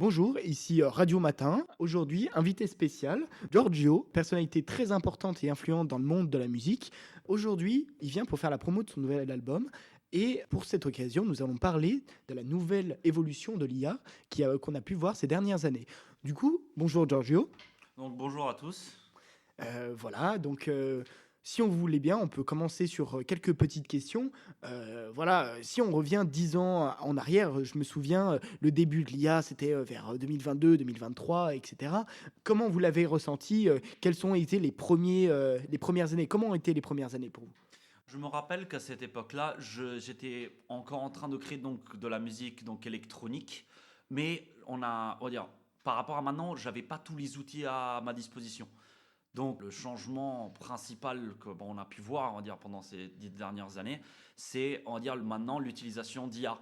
Bonjour, ici Radio Matin. Aujourd'hui, invité spécial, Giorgio, personnalité très importante et influente dans le monde de la musique. Aujourd'hui, il vient pour faire la promo de son nouvel album. Et pour cette occasion, nous allons parler de la nouvelle évolution de l'IA qu'on a pu voir ces dernières années. Du coup, bonjour Giorgio. Donc bonjour à tous. Voilà, si on voulait bien, on peut commencer sur quelques petites questions. Voilà, si on revient 10 ans en arrière, je me souviens, le début de l'IA, c'était vers 2022, 2023, etc. Comment vous l'avez ressenti? Quelles ont été les premières années? Comment ont été les premières années pour vous? Je me rappelle qu'à cette époque-là, j'étais encore en train de créer donc de la musique donc électronique, mais on va dire, par rapport à maintenant, j'avais pas tous les outils à ma disposition. Donc le changement principal que on a pu voir, on va dire pendant ces 10 dernières années, c'est on va dire maintenant l'utilisation d'IA.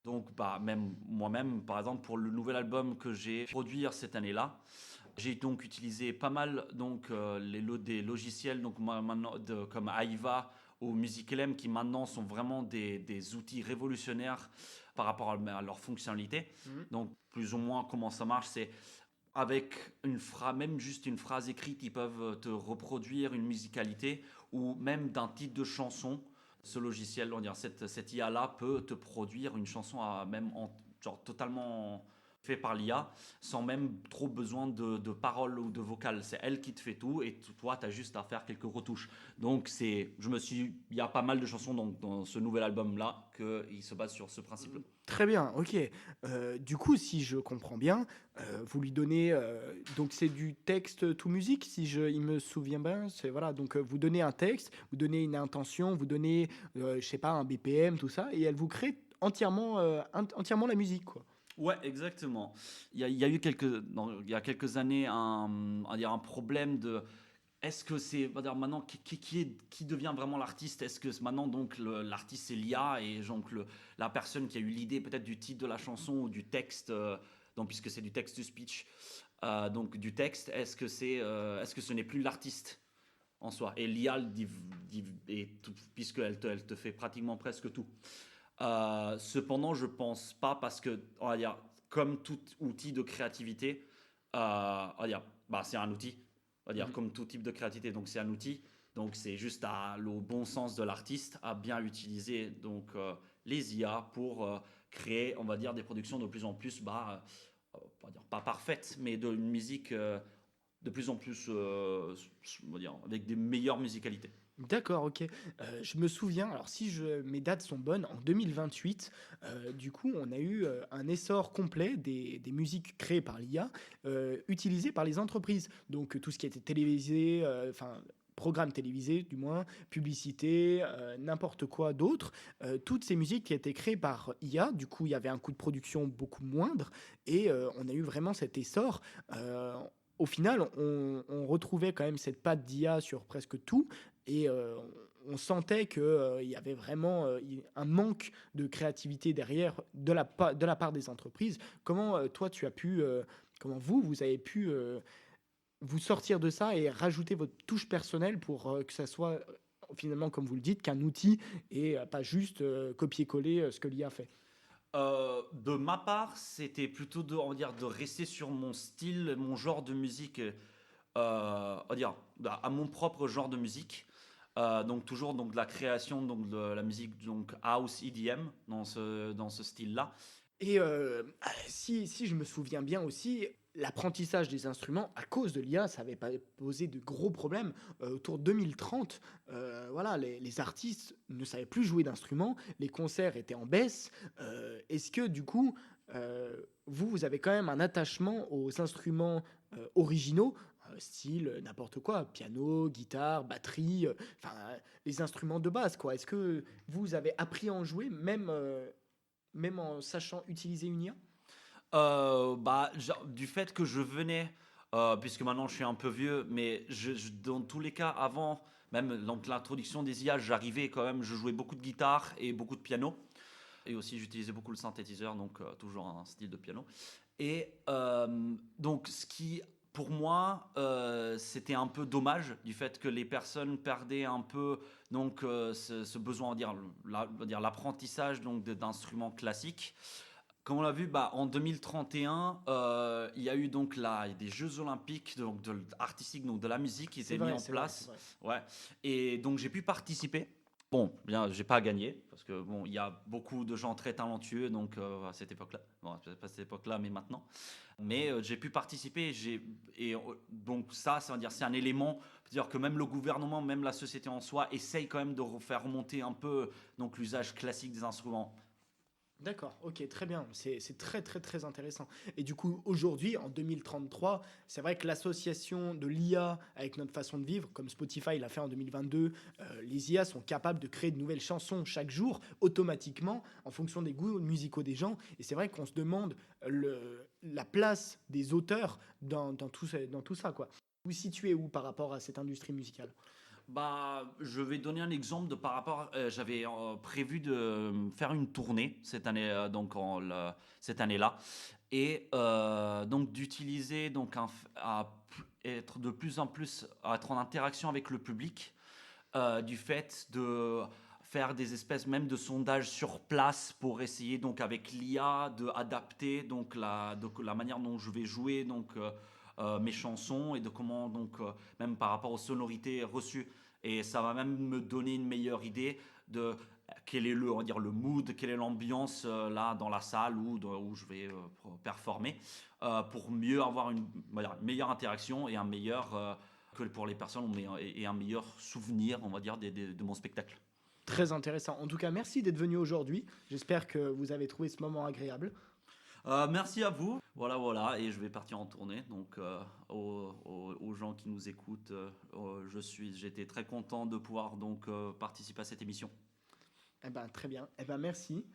Donc bah même moi-même, par exemple, pour le nouvel album que j'ai produit cette année-là, j'ai donc utilisé pas mal des logiciels maintenant comme Aiva ou Musicalem qui maintenant sont vraiment des outils révolutionnaires par rapport à leur fonctionnalité. Mhm. Donc plus ou moins comment ça marche, c'est avec même juste une phrase écrite, ils peuvent te reproduire une musicalité ou même d'un titre de chanson. Ce logiciel, on va dire, cette IA-là peut te produire une chanson genre totalement fait par l'IA sans même trop besoin de paroles ou de vocales. C'est elle qui te fait tout et toi, tu as juste à faire quelques retouches. Il y a pas mal de chansons dans ce nouvel album-là qui se base sur ce principe-là. Très bien, ok. Du coup, si je comprends bien, vous lui donnez donc c'est du texte to musique, il me souviens bien. C'est voilà, vous donnez un texte, vous donnez une intention, vous donnez, je sais pas, un BPM, tout ça, et elle vous crée entièrement la musique, quoi. Ouais, exactement. Il y a eu il y a quelques années on va dire un problème de est-ce que c'est on va dire maintenant qui devient vraiment l'artiste? Est-ce que maintenant donc l'artiste c'est l'IA et donc la personne qui a eu l'idée peut-être du titre de la chanson ou du texte donc puisque c'est du text to speech donc du texte est-ce que ce n'est plus l'artiste en soi et l'IA puisque elle te fait pratiquement presque tout. Cependant, je pense pas parce que, on va dire, comme tout outil de créativité, on va dire, bah, c'est un outil. On va dire, Mhm. comme tout type de créativité, donc c'est un outil. Donc c'est juste le bon sens de l'artiste à bien utiliser les IA pour créer, on va dire, des productions de plus en plus, on va dire, pas parfaites, mais de une musique de plus en plus, on va dire, avec des meilleures musicalités. D'accord, OK. Je me souviens, alors si mes dates sont bonnes, en 2028, du coup, on a eu, un essor complet des musiques créées par l'IA, utilisées par les entreprises. Donc, tout ce qui était télévisé, enfin, programmes télévisés du moins, publicité, n'importe quoi d'autre, toutes ces musiques qui étaient créées par IA, du coup, il y avait un coût de production beaucoup moindre et on a eu vraiment cet essor. Heu, Au final, on retrouvait quand même cette patte d'IA sur presque tout et on sentait qu'il y avait vraiment un manque de créativité derrière de la part des entreprises. Comment toi, comment vous avez pu vous sortir de ça et rajouter votre touche personnelle pour que ça soit finalement, comme vous le dites, qu'un outil et pas juste copier-coller ce que l'IA fait. De ma part, c'était plutôt on va dire, de rester sur mon style, mon genre de musique, on va dire, à mon propre genre de musique. Donc toujours donc de la création donc de la musique donc house EDM dans ce style-là. Et si je me souviens bien aussi, l'apprentissage des instruments, à cause de l'IA, ça avait pas posé de gros problèmes. Autour de 2030, voilà, les artistes ne savaient plus jouer d'instruments, les concerts étaient en baisse. Est-ce que du coup, vous avez quand même un attachement aux instruments originaux, style n'importe quoi, piano, guitare, batterie, enfin les instruments de base, quoi. Est-ce que vous avez appris à en jouer même en sachant utiliser une IA? Du fait que je venais, puisque maintenant je suis un peu vieux, mais dans tous les cas, avant, même donc l'introduction des IA, j'arrivais quand même, je jouais beaucoup de guitare et beaucoup de piano. Et aussi, j'utilisais beaucoup le synthétiseur, donc toujours un style de piano. Et donc, ce qui, pour moi, c'était un peu dommage du fait que les personnes perdaient un peu ce besoin, on va dire, on va dire l'apprentissage donc d'instruments classiques Comme on l'a vu, bah, en 2031, il y a eu donc des Jeux Olympiques donc artistiques, donc de la musique qui C'est étaient mis vrai, en c'est vrai, c'est place. vrai. Ouais. Et donc j'ai pu participer. Bon, bien, j'ai pas gagné parce que bon, il y a beaucoup de gens très talentueux donc à cette époque-là. Bon, peut-être pas à cette époque-là, mais maintenant. Mais j'ai pu participer. Donc ça veut dire c'est un élément. C'est-à-dire que même le gouvernement, même la société en soi, essaye quand même de faire remonter un peu donc l'usage classique des instruments. D'accord, ok, très bien. C'est très, très, très intéressant. Et du coup, aujourd'hui, en 2033, c'est vrai que l'association de l'IA avec notre façon de vivre, comme Spotify l'a fait en 2022, les IA sont capables de créer de nouvelles chansons chaque jour, automatiquement, en fonction des goûts musicaux des gens. Et c'est vrai qu'on se demande la place des auteurs dans tout ça, quoi. Vous situez où par rapport à cette industrie musicale? Bah, je vais donner un exemple de par rapport. J'avais prévu de faire une tournée cette année, cette année-là, et donc d'utiliser donc être de plus en plus à être en interaction avec le public, du fait de faire des espèces même de sondages sur place pour essayer donc avec l'IA de adapter donc la manière dont je vais jouer mes chansons et de comment même par rapport aux sonorités reçues, et ça va même me donner une meilleure idée de quel est on va dire le mood, quelle est l'ambiance là dans la salle où je vais performer, pour mieux avoir on va dire, une meilleure interaction et un meilleur que pour les personnes et un meilleur souvenir, on va dire, de mon spectacle. Très intéressant. En tout cas, merci d'être venu aujourd'hui. J'espère que vous avez trouvé ce moment agréable. Merci à vous. Voilà, voilà, et je vais partir en tournée. Donc, aux gens qui nous écoutent, j'étais très content de pouvoir donc participer à cette émission. Eh ben, très bien. Eh ben, merci.